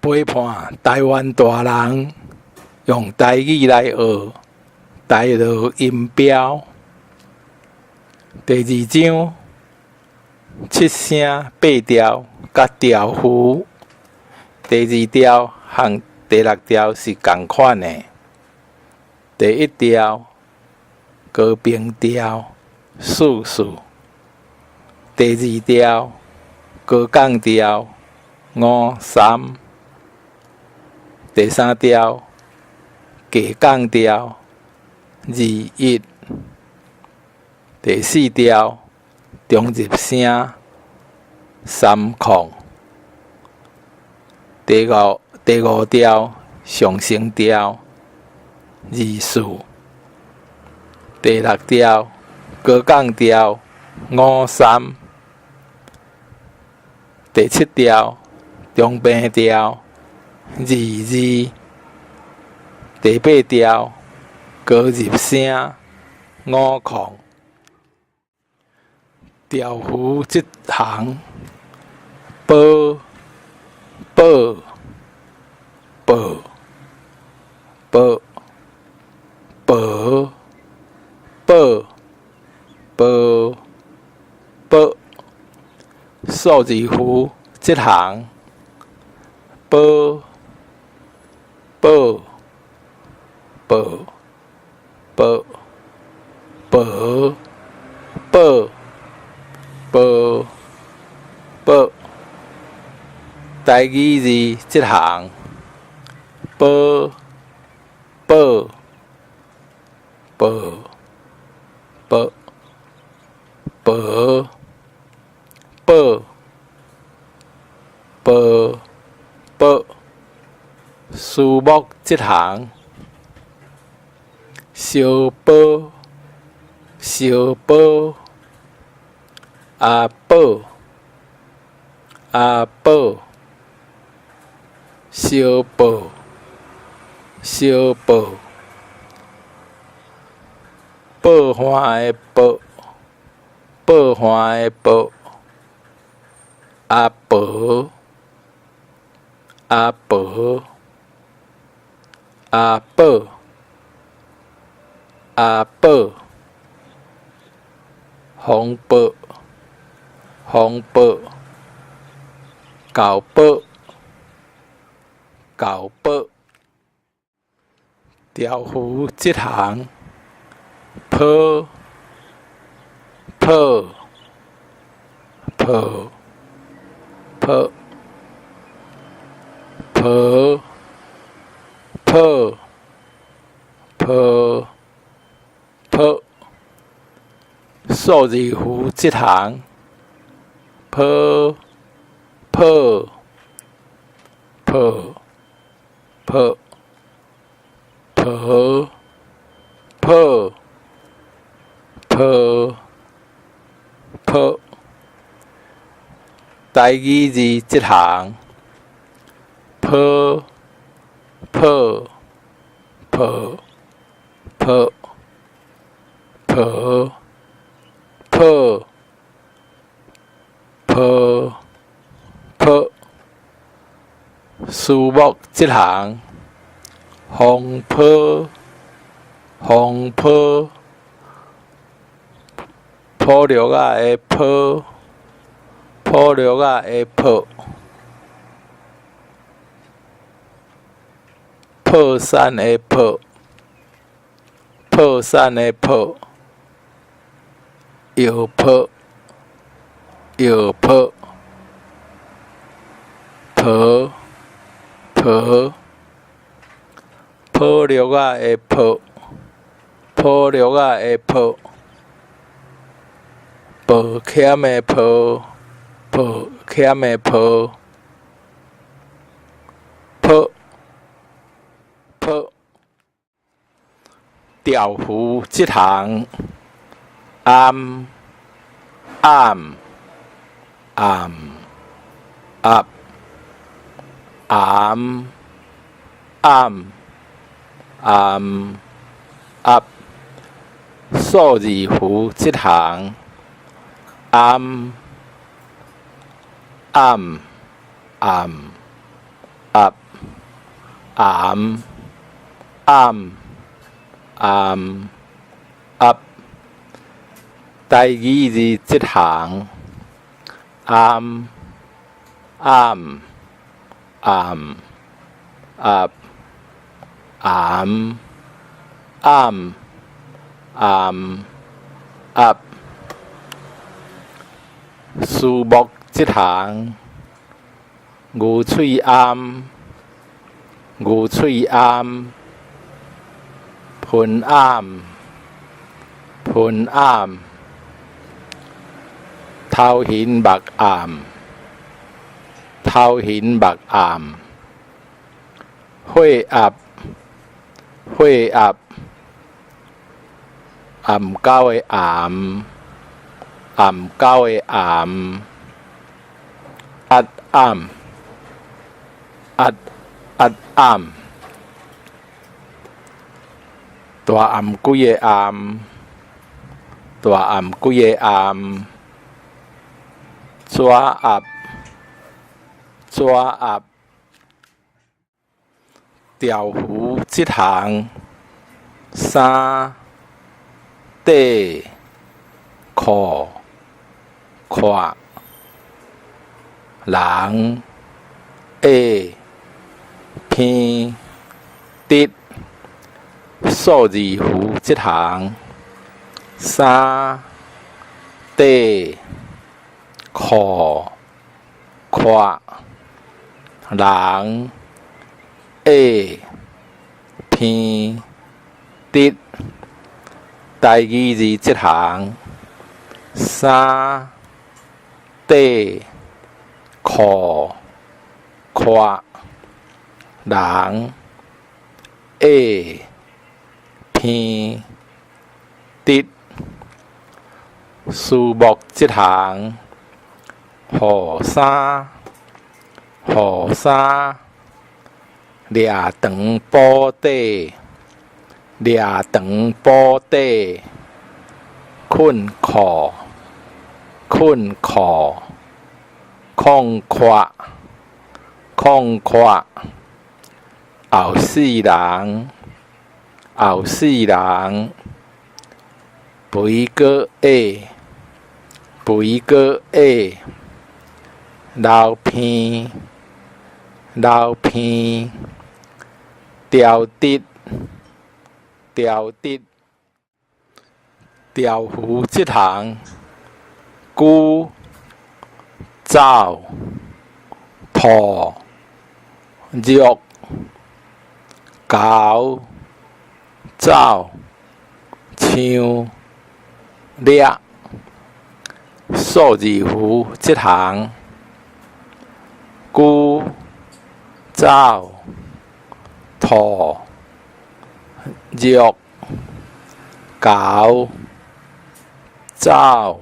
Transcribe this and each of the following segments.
陪伴台湾大人用台语来学台语音标。第2章7声8调甲调符。第2调和第6调是同款的。第1调高平调4四。第2调高降调53。第3调低降调2 1。第4调中入声3空。第5调上升调2 4。第6调高降调5 3。第7调中平调2 2。第8调高入声5空。调符1行：报报报报报报报报。数字符1行：报报报报报报报报。台语字1行：报报报报报报报报。数目1行：小报小报阿报阿报小报小报。报欢的报报欢的报阿报阿报阿报阿报。红报红报高报高报。调符1行：抱抱抱抱抱抱抱抱。数字符1行：抱抱抱抱抱抱抱抱。台语字1行：抱抱抱抱抱抱抱抱。数目1行：风波风波坡绿仔的坡坡绿仔的坡。破产的破破产的破。药破药破婆婆破绿仔的破破绿仔的破。保险的保保险的保保保。调符1行：暗暗暗暗暗暗暗暗。数字符1行：暗暗暗暗暗暗暗暗，台语字一行，暗暗暗暗暗暗暗暗，树木一行，牛喙暗牛喙暗，盆暗盆暗，头形目暗头形目暗，火压火压，暗狗的暗暗狗的暗，压暗压压暗，大暗鬼的暗大暗鬼的暗，抓压抓压，条幅一行，衫底裤胯，人下偏直，数字符一行，衫底裤胯，人下偏直，台语字一行，衫底裤胯，人下偏直，树木一行，雨衫雨衫，掠长布底掠长布底，困裤困裤，空胯空胯，后世人后世人，肥果下肥果下，流鼻流鼻，条直条直，条幅一行，牛走兔肉狗走枪掠，数字符一行，牛走兔肉狗走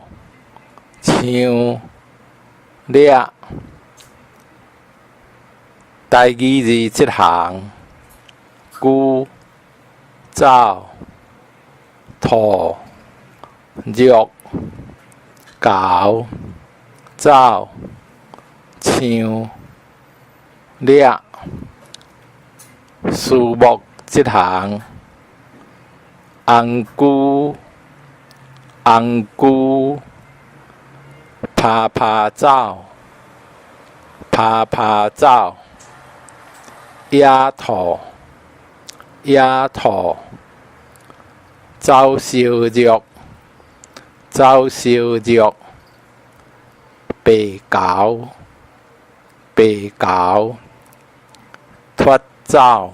枪掠，台语字一行，牛走兔肉狗走枪掠，树木一行，红菇红菇，拍拍走拍拍走，野兔野兔，走烧肉走烧肉，白狗白狗，脱走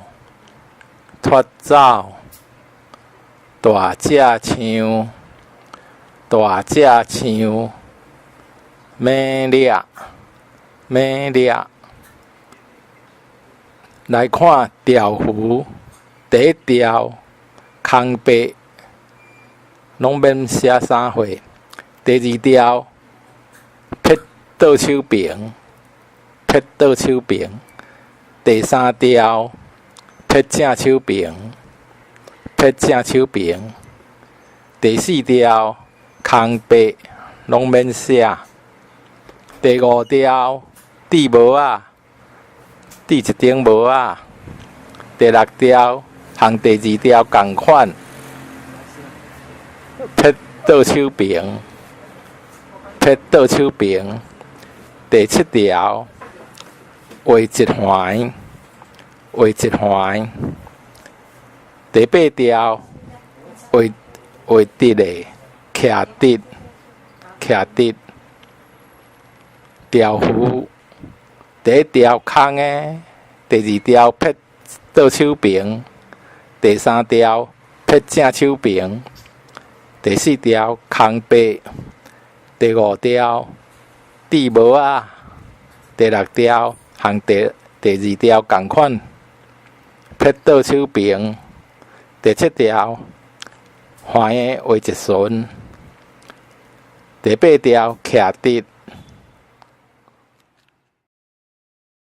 脱走，大只枪大只枪，马掠马掠。来看条幅，第一条空白，拢免写啥货。第二条撇倒手边，撇倒手边。第三条撇正手边，撇正手边。第四条空白，拢免写。第五条字无啊，第一顶帽仔，第6条和第2条同款，撇倒手边，撇倒手边。第7条画一环，画一环。第8条画直的，徛直，徛直。条幅第1条空的，第2条撇倒手边，第3条撇正手边，第4条空白，第5条戴帽仔，第6条和第2条同款，撇倒手边，第7条环的画一旋，第8条徛直。